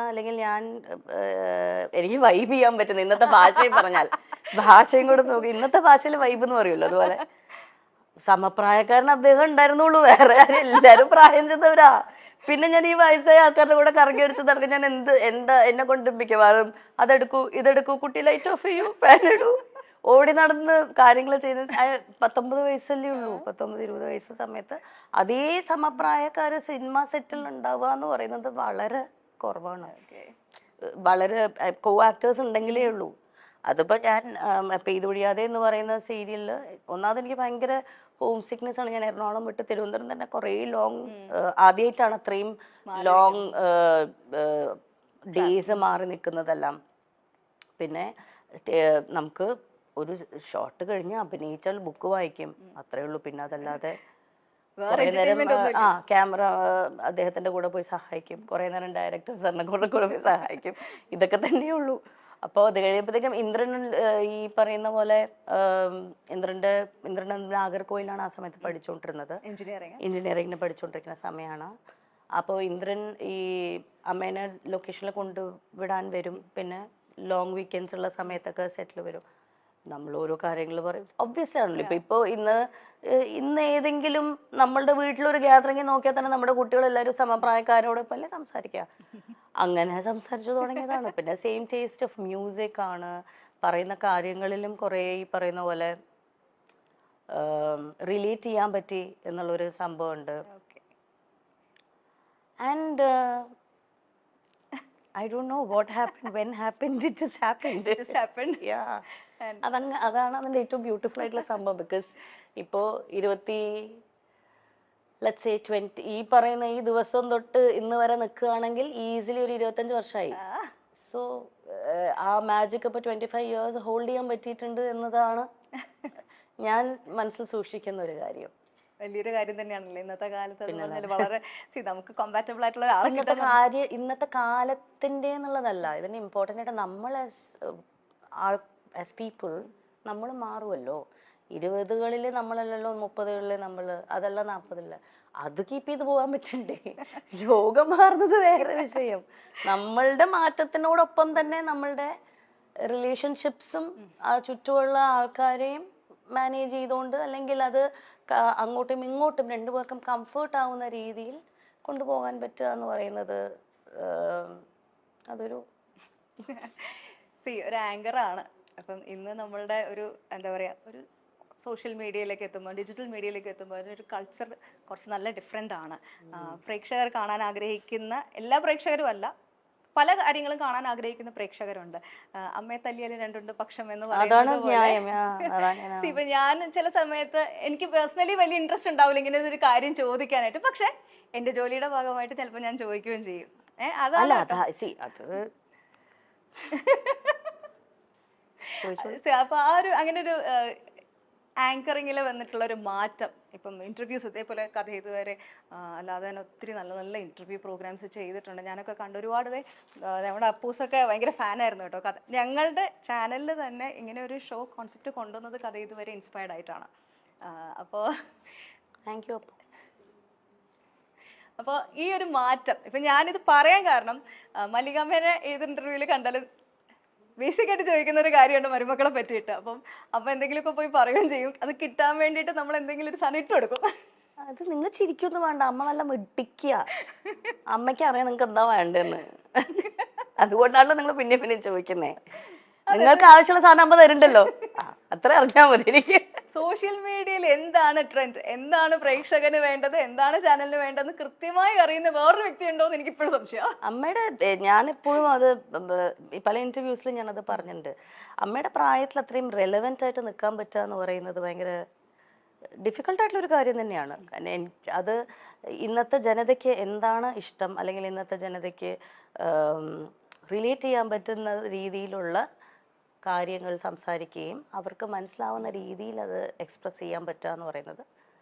അല്ലെങ്കിൽ ഞാൻ എനിക്ക് വൈബ് ചെയ്യാൻ പറ്റുന്ന ഇന്നത്തെ ഭാഷയും പറഞ്ഞാൽ ഭാഷയും കൂടെ നോക്കി ഇന്നത്തെ ഭാഷയിൽ വൈബ് എന്ന് പറയുമല്ലോ അതുപോലെ സമപ്രായക്കാരൻ അദ്ദേഹം ഉണ്ടായിരുന്നുള്ളൂ, വേറെ ആരും എല്ലാരും പ്രായം ചെന്നവരാ. പിന്നെ ഞാൻ ഈ വയസ്സായ ആൾക്കാരുടെ കൂടെ കറങ്ങി അടിച്ച് നടക്കും. ഞാൻ എന്താ എന്നെ കൊണ്ട് മിക്കവാറും അതെടുക്കൂ ഇതെടുക്കൂ കുട്ടി ലൈറ്റ് ഓഫ് ചെയ്യൂ ഫാൻ ഇടൂ ഓടി നടന്ന് കാര്യങ്ങൾ ചെയ്ത് 19 വയസ്സല്ലേ ഉള്ളൂ, 19-20 വയസ്സ് സമയത്ത് അതേ സമപ്രായക്കാര് സിനിമ സെറ്റിൽ ഉണ്ടാവുക എന്ന് പറയുന്നത് വളരെ കുറവാണ്. വളരെ കോ ആക്ടേഴ്സ് ഉണ്ടെങ്കിലേ ഉള്ളൂ. അതിപ്പോ ഞാൻ പെയ്ത് ഒഴിയാതെ എന്ന് പറയുന്ന സീരിയലില് ഒന്നാമത് എനിക്ക് ഭയങ്കര ഹോം സിക്നെസ് ആണ്. ഞാൻ എറണാകുളം വിട്ട് തിരുവനന്തപുരം തന്നെ കുറേ ലോങ് ആദ്യമായിട്ടാണ് അത്രയും ലോങ് ഡേയ്സ് മാറി നിൽക്കുന്നതെല്ലാം. പിന്നെ നമുക്ക് ഒരു ഷോട്ട് കഴിഞ്ഞ് അഭിനയിച്ചാൽ ബുക്ക് വായിക്കും, അത്രേ ഉള്ളൂ. പിന്നെ അതല്ലാതെ കുറെ നേരം ക്യാമറ അദ്ദേഹത്തിന്റെ കൂടെ പോയി സഹായിക്കും, കുറെ നേരം ഡയറക്ടർ സാറിനെ കൂടെ പോയി സഹായിക്കും, ഇതൊക്കെ തന്നെയുള്ളൂ. അപ്പോൾ അത് കഴിയുമ്പോഴത്തേക്കും ഇന്ദ്രൻ ഈ പറയുന്ന പോലെ ഇന്ദ്രൻ നാഗർകോയിലാണ് ആ സമയത്ത് പഠിച്ചുകൊണ്ടിരുന്നത്, എഞ്ചിനീയറിംഗിന് പഠിച്ചുകൊണ്ടിരിക്കുന്ന സമയമാണ്. അപ്പോൾ ഇന്ദ്രൻ ഈ അമ്മേനെ ലൊക്കേഷനിൽ കൊണ്ടുവിടാൻ വരും, പിന്നെ ലോങ് വീക്കെൻഡ്സ് ഉള്ള സമയത്തൊക്കെ സെറ്റിൽ വരും. നമ്മൾ ഓരോ കാര്യങ്ങൾ പറയും, ഒബ്വിയസ് ആണല്ലോ. ഇപ്പോൾ ഇന്ന് ഏതെങ്കിലും നമ്മളുടെ വീട്ടിലൊരു ഗ്യാതറിംഗ് നോക്കിയാൽ തന്നെ നമ്മുടെ കുട്ടികളെല്ലാവരും സമപ്രായക്കാരോടൊപ്പം അല്ലേ സംസാരിക്കുക. അങ്ങനെ സംസാരിച്ചു തുടങ്ങിയതാണ്. പിന്നെ സെയിം ടേസ്റ്റ് ഓഫ് മ്യൂസിക് ആണ്, പറയുന്ന കാര്യങ്ങളിലും കുറേ ഈ പറയുന്ന പോലെ റിലേറ്റ് ചെയ്യാൻ പറ്റി എന്നുള്ളൊരു സംഭവമുണ്ട്. And I don't know what happened, when happened, it just happened. It just happened. Yeah. അതാണ് അതിൻ്റെ ഏറ്റവും ബ്യൂട്ടിഫുൾ ആയിട്ടുള്ള സംഭവം. ബിക്കോസ് ഇപ്പോൾ 20 ഈ പറയുന്ന ഈ ദിവസം തൊട്ട് ഇന്ന് വരെ നിൽക്കുകയാണെങ്കിൽ ഈസിലി ഒരു 25 വർഷമായി. സോ ആ മാജിക് ഇപ്പോൾ 25 years ഹോൾഡ് ചെയ്യാൻ പറ്റിയിട്ടുണ്ട് എന്നതാണ് ഞാൻ മനസ്സിൽ സൂക്ഷിക്കുന്ന ഒരു കാര്യം. വലിയൊരു കാര്യം തന്നെയാണല്ലോ ഇന്നത്തെ കാലത്ത്. വളരെ നമുക്ക് കോമ്പാറ്റബിൾ ആയിട്ടുള്ള ഇന്നത്തെ കാലത്തിന്റെ എന്നുള്ളതല്ല, ഇതിന് ഇമ്പോർട്ടൻ്റ് ആയിട്ട് നമ്മൾ ആസ് പീപ്പിൾ നമ്മൾ മാറുമല്ലോ. 20കളിൽ നമ്മളല്ലല്ലോ 30കളിൽ നമ്മൾ, അതല്ല 40കളിൽ. അത് കീപ്പ് ചെയ്ത് പോകാൻ പറ്റണ്ടേ? ലോകം മാറുന്നത് വേറെ വിഷയം. നമ്മളുടെ മാറ്റത്തിനോടൊപ്പം തന്നെ നമ്മളുടെ റിലേഷൻഷിപ്സും ആ ചുറ്റുമുള്ള ആൾക്കാരെയും മാനേജ് ചെയ്തുകൊണ്ട്, അല്ലെങ്കിൽ അത് അങ്ങോട്ടും ഇങ്ങോട്ടും രണ്ടുപേർക്കും കംഫർട്ട് ആവുന്ന രീതിയിൽ കൊണ്ടുപോകാൻ പറ്റുക എന്ന് പറയുന്നത് അതൊരു ഒരു ആങ്കറാണ്. അപ്പം ഇന്ന് നമ്മളുടെ ഒരു എന്താ പറയാ, ഒരു സോഷ്യൽ മീഡിയയിലേക്ക് എത്തുമ്പോൾ, ഡിജിറ്റൽ മീഡിയയിലേക്ക് എത്തുമ്പോൾ അതിനൊരു കൾച്ചർ കുറച്ച് നല്ല ഡിഫറെൻ്റ് ആണ്. പ്രേക്ഷകർ കാണാൻ ആഗ്രഹിക്കുന്ന എല്ലാ പ്രേക്ഷകരും അല്ല, പല കാര്യങ്ങളും കാണാൻ ആഗ്രഹിക്കുന്ന പ്രേക്ഷകരുണ്ട്. അമ്മയെ തല്ലിയാലും രണ്ടുണ്ട് പക്ഷം എന്ന് പറയുന്നത്. ഇപ്പൊ ഞാൻ ചില സമയത്ത് എനിക്ക് പേഴ്സണലി വലിയ ഇൻട്രസ്റ്റ് ഉണ്ടാവില്ല ഇങ്ങനെ ഒരു കാര്യം ചോദിക്കാനായിട്ട്, പക്ഷെ എന്റെ ജോലിയുടെ ഭാഗമായിട്ട് ചിലപ്പോൾ ഞാൻ ചോദിക്കുകയും ചെയ്യും. അപ്പൊ ആ ഒരു അങ്ങനെ ഒരു ആങ്കറിങ്ങിൽ വന്നിട്ടുള്ള ഒരു മാറ്റം, ഇപ്പം ഇന്റർവ്യൂസ് ഇതേപോലെ കഥ ഇതുവരെ അല്ലാതെ തന്നെ ഒത്തിരി നല്ല നല്ല ഇന്റർവ്യൂ പ്രോഗ്രാംസ് ചെയ്തിട്ടുണ്ട്. ഞാനൊക്കെ കണ്ട് ഒരുപാട് നമ്മുടെ അപ്പൂസൊക്കെ ഭയങ്കര ഫാനായിരുന്നു കേട്ടോ. കഥ ഞങ്ങളുടെ ചാനലിൽ തന്നെ ഇങ്ങനെ ഒരു ഷോ കോൺസെപ്റ്റ് കൊണ്ടുവന്നത് കഥ ഇതുവരെ ഇൻസ്പയർഡ് ആയിട്ടാണ്. അപ്പോൾ താങ്ക് യു. അപ്പോൾ ഈ ഒരു മാറ്റം ഇപ്പം ഞാനിത് പറയാൻ കാരണം, മല്ലികാമ്മേനെ ഏത് ഇന്റർവ്യൂവിൽ കണ്ടാലും ബേസിക് ആയിട്ട് ചോദിക്കുന്ന ഒരു കാര്യമുണ്ട് മരുമക്കളെ പറ്റിയിട്ട്. അപ്പം അമ്മ എന്തെങ്കിലുമൊക്കെ പോയി പറയുകയും ചെയ്യും. അത് കിട്ടാൻ വേണ്ടിയിട്ട് നമ്മൾ എന്തെങ്കിലും ഒരു സാധനം ഇട്ട് കൊടുക്കും. അത് നിങ്ങൾ ചിരിക്കൊന്നും വേണ്ട, അമ്മ നല്ല മിടിക്കുക. അമ്മയ്ക്ക് അറിയാം നിങ്ങൾക്ക് എന്താ വേണ്ടെന്ന്. അതുകൊണ്ടാണല്ലോ നിങ്ങൾ പിന്നെ പിന്നെ ചോദിക്കുന്നേ. നിങ്ങൾക്ക് ആവശ്യമുള്ള സാധനം അമ്മ തരുന്നുണ്ടല്ലോ, അത്ര അറിഞ്ഞാൽ മതി. എനിക്ക് സോഷ്യൽ മീഡിയയിൽ എന്താണ് ട്രെൻഡ്, എന്താണ് പ്രേക്ഷകന് വേണ്ടത്, എന്താണ് ചാനലിന് വേണ്ടതെന്ന് കൃത്യമായി അറിയുന്ന വേറൊരു വ്യക്തി ഉണ്ടോ എന്ന് എനിക്ക് ഇപ്പോഴും സംശയം. അമ്മയുടെ ഞാനെപ്പോഴും അത് പല ഇന്റർവ്യൂസിലും ഞാനത് പറഞ്ഞിട്ടുണ്ട്. അമ്മയുടെ പ്രായത്തിൽ അത്രയും റെലവെന്റ് ആയിട്ട് നിൽക്കാൻ പറ്റുക എന്ന് പറയുന്നത് ഭയങ്കര ഡിഫിക്കൽട്ടായിട്ടുള്ളൊരു കാര്യം തന്നെയാണ്. അത് ഇന്നത്തെ ജനതയ്ക്ക് എന്താണ് ഇഷ്ടം, അല്ലെങ്കിൽ ഇന്നത്തെ ജനതയ്ക്ക് റിലേറ്റ് ചെയ്യാൻ പറ്റുന്ന രീതിയിലുള്ള കാര്യങ്ങൾ സംസാരിക്കുകയും അവർക്ക് മനസ്സിലാവുന്ന രീതിയിൽ അത് എക്സ്പ്രസ് ചെയ്യാൻ പറ്റുക എന്ന് പറയുന്നത്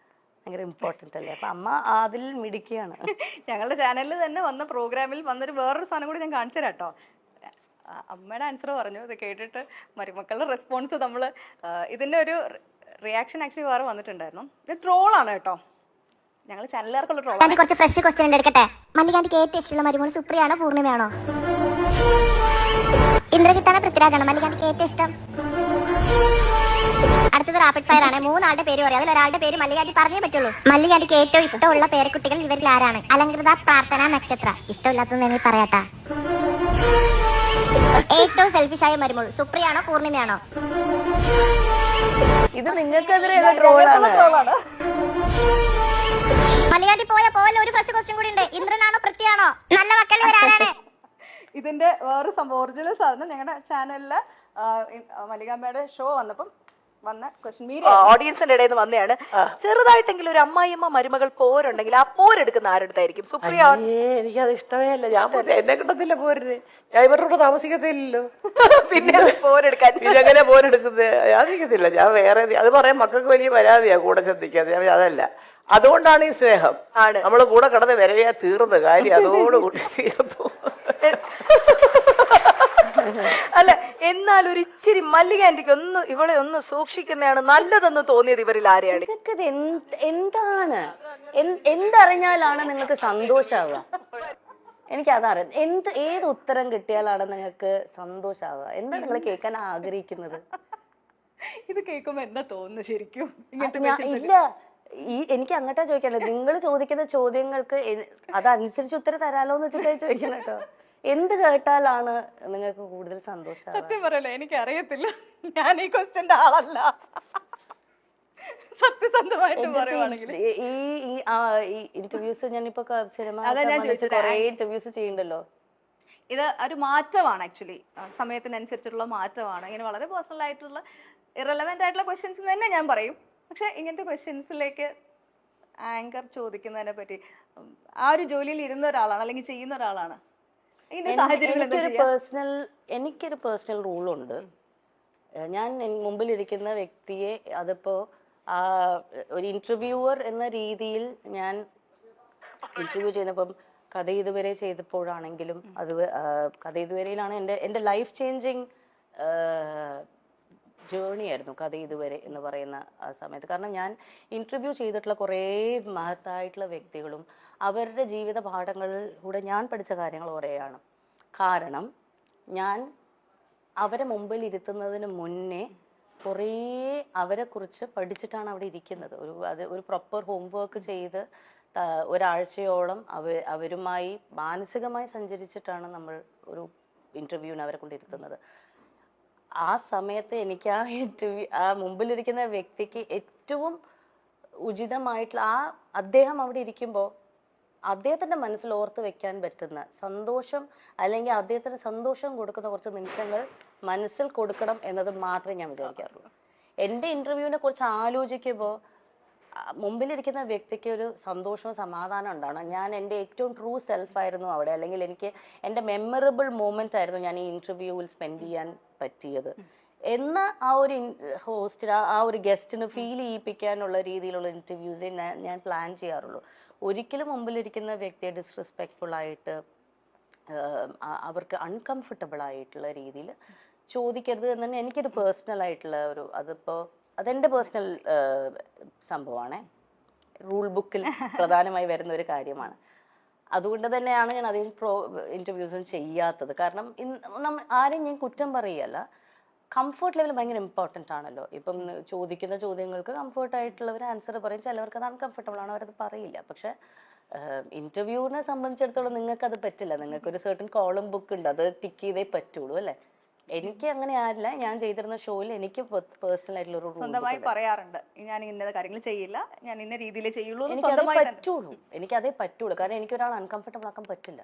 ഭയങ്കര ഇമ്പോർട്ടൻ്റ് അല്ലേ. അപ്പം അമ്മ അതിൽ മിടിക്കുകയാണ്. ഞങ്ങളുടെ ചാനലിൽ തന്നെ വന്ന പ്രോഗ്രാമിൽ വന്നൊരു വേറൊരു സാധനം കൂടി ഞാൻ കാണിച്ചു തരാം കേട്ടോ. അമ്മയുടെ ആൻസർ പറഞ്ഞു, ഇത് കേട്ടിട്ട് മരുമക്കളുടെ റെസ്പോൺസ് നമ്മൾ ഇതിൻ്റെ ഒരു റിയാക്ഷൻ ആക്ച്വലി വേറെ വന്നിട്ടുണ്ടായിരുന്നു. ഇത് ട്രോളാണ് കേട്ടോ. ഞങ്ങൾ ചാനലുകാർക്കുള്ള ട്രോൾ. ആന്റി കുറച്ച് ഫ്രഷ് ക്വസ്റ്റ്യൻ എടുക്കട്ടെ. മല്ലികാന്റിക്ക് ഏറ്റവും ഇഷ്ടമുള്ള മരുമോൾ സുപ്രിയാണോ പൂർണിമയാണോ? ഇന്ദ്രജിത്താണോ പൃഥ്വിരാജാണോ മല്ലികാന്റിക്ക് ഏറ്റവും ഇഷ്ടം? അടുത്തത് റാപ്പിഡ് ഫയർ ആണ്. 3 ആളുടെ പേര് പറയാം. അതിൽ ഒരാളുടെ പേര് മല്ലികാന്റി പറഞ്ഞേ പറ്റുള്ളൂ. മല്ലികാന്റിക്ക് ഏറ്റവും ഇഷ്ടമുള്ള പേരക്കുട്ടികൾ ഇവരിൽ ആരാണ്? അലങ്കൃത, പ്രാർത്ഥന, നക്ഷത്ര. ഇഷ്ടമില്ലാത്തത് നീ പറയാട്ടാ. ഏറ്റവും സെൽഫിഷായ മരുമോൾ സുപ്രിയാണോ പൂർണിമയാണോ? ഇത് നിങ്ങൾക്കെതിരെയുള്ള ട്രോളാണ്. മല്ലികാന്റി പോലെ ഒരു ഫ്രഷ് ക്വസ്റ്റ്യൻ കൂടി ഉണ്ട്. ഇന്ദ്രനാണോ പൃഥ്വിയാണോ? നല്ല മക്കൾ ഇവരാരാണ്? ഇതിന്റെ വേറെ സംഭവം ഒറിജിനൽ സാധനം ഞങ്ങളുടെ ചാനലില് മല്ലികാമ്മയുടെ ഷോ വന്നപ്പം വന്ന ക്വസ്റ്റ്യൻ മീഡിയ ഓഡിയൻസിന്റെ ഇടയിൽ നിന്ന് വന്നതാണ്. ചെറുതായിട്ടെങ്കിലും ഒരു അമ്മായിയമ്മ മരുമകൾ പോരുണ്ടെങ്കിൽ ആ പോരെടുക്കുന്ന ആരെടുത്തായിരിക്കും? സുപ്രിയ. എനിക്കത് ഇഷ്ടമേ അല്ല. ഞാൻ എന്നെ കിട്ടത്തില്ല പോരിന്. ഞാൻ ഇവരുടെ കൂടെ താമസിക്കത്തില്ലല്ലോ. പിന്നെ പോരെടുക്കാൻ ഇതെങ്ങനെ പോരെടുക്കുന്നത്? ഞാൻ നിൽക്കത്തില്ല. ഞാൻ വേറെ അത് പറയാൻ മക്കൾക്ക് വലിയ പരാതിയാ കൂടെ ശ്രദ്ധിക്കാതെ. ഞാൻ അതല്ല. അതുകൊണ്ടാണ് ഈ സ്നേഹം. നമ്മള് കൂടെ കിടന്ന് വരവയാ തീർന്ന കാര്യം അതോടുകൂടി തീർന്നു. അല്ല, എന്നാൽ ഒരു ഇച്ചിരി മല്ലികാന്റിക്ക് ഒന്ന് ഇവളെ ഒന്ന് സൂക്ഷിക്കുന്നതാണ് നല്ലതെന്ന് തോന്നിയത് ഇവരിൽ ആരെയാണ്? നിങ്ങൾക്കിത് എന്താണ് എന്തറിഞ്ഞാലാണ് നിങ്ങൾക്ക് സന്തോഷാവുക? എനിക്കതറിയാം. ഏത് ഉത്തരം കിട്ടിയാലാണ് നിങ്ങൾക്ക് സന്തോഷാവുക? എന്താ നിങ്ങൾ കേൾക്കാൻ ആഗ്രഹിക്കുന്നത്? ഇത് കേൾക്കുമ്പോ എന്താ തോന്നുന്നു ശരിക്കും? ഇല്ല, എനിക്ക് അങ്ങോട്ടാ ചോദിക്കാനുള്ളത്. നിങ്ങൾ ചോദിക്കുന്ന ചോദ്യങ്ങൾക്ക് അതനുസരിച്ച് ഉത്തരം തരാലോ എന്ന് വെച്ചിട്ടാ ചോദിക്കണം കേട്ടോ. എന്ത് കേട്ടാലാണ് നിങ്ങൾക്ക് കൂടുതൽ സന്തോഷം? സത്യം പറയല്ലോ, എനിക്ക് അറിയത്തില്ല. ഞാൻ ഈ ക്വസ്റ്റ്യന്റെ ആളല്ല. സത്യസന്ധമായിട്ട് പറയുവാണെങ്കിൽ ഈ ഇന്റർവ്യൂസ് ഞാനിപ്പോ സിനിമ കുറെ ഇന്റർവ്യൂസ് ചെയ്യണ്ടല്ലോ. ഇത് ഒരു മാറ്റമാണ്. ആക്ച്വലി സമയത്തിനനുസരിച്ചുള്ള മാറ്റമാണ്. ഇങ്ങനെ വളരെ പേഴ്സണൽ ആയിട്ടുള്ള ഇറലവെന്റ് ആയിട്ടുള്ള ക്വസ്റ്റ്യൻസ് തന്നെ ഞാൻ പറയും. പക്ഷെ ഇങ്ങനത്തെ ക്വസ്റ്റ്യൻസിലേക്ക് ആങ്കർ ചോദിക്കുന്നതിനെ പറ്റി ആ ഒരു ജോലിയിൽ ഇരുന്ന ഒരാളാണ് അല്ലെങ്കിൽ ചെയ്യുന്ന ഒരാളാണ്. എനിക്കൊരു പേഴ്സണൽ റൂളുണ്ട്. ഞാൻ മുമ്പിലിരിക്കുന്ന വ്യക്തിയെ അതിപ്പോ ഒരു ഇന്റർവ്യൂവർ എന്ന രീതിയിൽ ഞാൻ ഇന്റർവ്യൂ ചെയ്യുന്നപ്പം കഥ ഇതുവരെ ചെയ്തപ്പോഴാണെങ്കിലും അത് കഥ ഇതുവരെയിലാണ് എൻ്റെ ലൈഫ് ചേഞ്ചിങ് ജേർണി ആയിരുന്നു കഥ ഇതുവരെ എന്ന് പറയുന്ന ആ സമയത്ത്. കാരണം ഞാൻ ഇന്റർവ്യൂ ചെയ്തിട്ടുള്ള കുറേ മഹത്തായിട്ടുള്ള വ്യക്തികളും അവരുടെ ജീവിത പാഠങ്ങളിലൂടെ ഞാൻ പഠിച്ച കാര്യങ്ങൾ കുറേയാണ്. കാരണം ഞാൻ അവരെ മുമ്പിൽ ഇരുത്തുന്നതിന് മുന്നേ കുറേ അവരെക്കുറിച്ച് പഠിച്ചിട്ടാണ് അവിടെ ഇരിക്കുന്നത്. ഒരു പ്രോപ്പർ ഹോംവർക്ക് ചെയ്ത് ഒരാഴ്ചയോളം അവരുമായി മാനസികമായി സഞ്ചരിച്ചിട്ടാണ് നമ്മൾ ഒരു ഇന്റർവ്യൂവിന് അവരെ കൊണ്ടിരുത്തുന്നത്. ആ സമയത്ത് എനിക്ക് ആ മുമ്പിലിരിക്കുന്ന വ്യക്തിക്ക് ഏറ്റവും ഉചിതമായിട്ടുള്ള അദ്ദേഹം അവിടെ ഇരിക്കുമ്പോൾ അദ്ദേഹത്തിന്റെ മനസ്സിൽ ഓർത്ത് വെക്കാൻ പറ്റുന്ന സന്തോഷം അല്ലെങ്കിൽ അദ്ദേഹത്തിന് സന്തോഷം കൊടുക്കുന്ന കുറച്ച് നിമിഷങ്ങൾ മനസ്സിൽ കൊടുക്കണം എന്നത് മാത്രമേ ഞാൻ വിചാരിക്കാറുള്ളൂ. എൻ്റെ ഇന്റർവ്യൂവിനെ കുറിച്ച് ആലോചിക്കുമ്പോൾ മുമ്പിലിരിക്കുന്ന വ്യക്തിക്ക് ഒരു സന്തോഷവും സമാധാനം ഉണ്ടാവണം. ഞാൻ എൻ്റെ ഏറ്റവും ട്രൂ സെൽഫായിരുന്നു അവിടെ, അല്ലെങ്കിൽ എനിക്ക് എൻ്റെ മെമ്മറബിൾ മൂമെന്റ് ആയിരുന്നു ഞാൻ ഈ ഇന്റർവ്യൂവിൽ സ്പെൻഡ് ചെയ്യാൻ പറ്റിയത് എന്ന ആ ഒരു ഹോസ്റ്റിന് ആ ഒരു ഗസ്റ്റിന് ഫീൽ ചെയ്യിപ്പിക്കാനുള്ള രീതിയിലുള്ള ഇന്റർവ്യൂസേ ഞാൻ പ്ലാൻ ചെയ്യാറുള്ളൂ. ഒരിക്കലും മുമ്പിലിരിക്കുന്ന വ്യക്തിയെ ഡിസ്റെസ്പെക്ട്ഫുൾ ആയിട്ട് അവർക്ക് അൺകംഫർട്ടബിൾ ആയിട്ടുള്ള രീതിയിൽ ചോദിക്കരുത് എന്ന് തന്നെ എനിക്കൊരു പേഴ്സണൽ ആയിട്ടുള്ള അതെൻ്റെ പേഴ്സണൽ സംഭവമാണ്. റൂൾ ബുക്കിൽ പ്രധാനമായി വരുന്ന ഒരു കാര്യമാണ്. അതുകൊണ്ട് തന്നെയാണ് ഞാൻ അധികം ഇന്റർവ്യൂസും ചെയ്യാത്തത്. കാരണം ആരെയും ഞാൻ കുറ്റം പറയുകയല്ല. കംഫർട്ട് ലെവൽ ഭയങ്കര ഇമ്പോർട്ടൻ്റ് ആണല്ലോ. ഇപ്പം ചോദിക്കുന്ന ചോദ്യങ്ങൾക്ക് കംഫർട്ട് ആയിട്ടുള്ളവർ ആൻസർ പറയും, ചിലവർക്ക് അത് അൺകംഫർട്ടബിൾ ആണ്, അവരത് പറയില്ല. പക്ഷെ ഇന്റർവ്യൂവിനെ സംബന്ധിച്ചിടത്തോളം നിങ്ങൾക്ക് അത് പറ്റില്ല. നിങ്ങൾക്ക് ഒരു സർട്ടൻ കോളം ബുക്ക് ഉണ്ട്, അത് ടിക്ക് ചെയ്തേ പറ്റുള്ളൂ അല്ലേ. എനിക്ക് അങ്ങനെ ആരില്ല. ഞാൻ ചെയ്തിരുന്ന ഷോയിൽ എനിക്ക് പേഴ്സണൽ ആയിട്ടുള്ള ഒരു സ്വന്തമായി പറയാറുണ്ട്, ഞാൻ ഇന്ന കാര്യങ്ങൾ ചെയ്യില്ല, ഞാൻ ഇന്ന രീതിയിലേ ചെയ്യുള്ളൂ. എനിക്കതേ പറ്റുള്ളൂ. കാരണം എനിക്ക് ഒരാൾ അൺകംഫർട്ടബിൾ ആക്കാൻ പറ്റില്ല.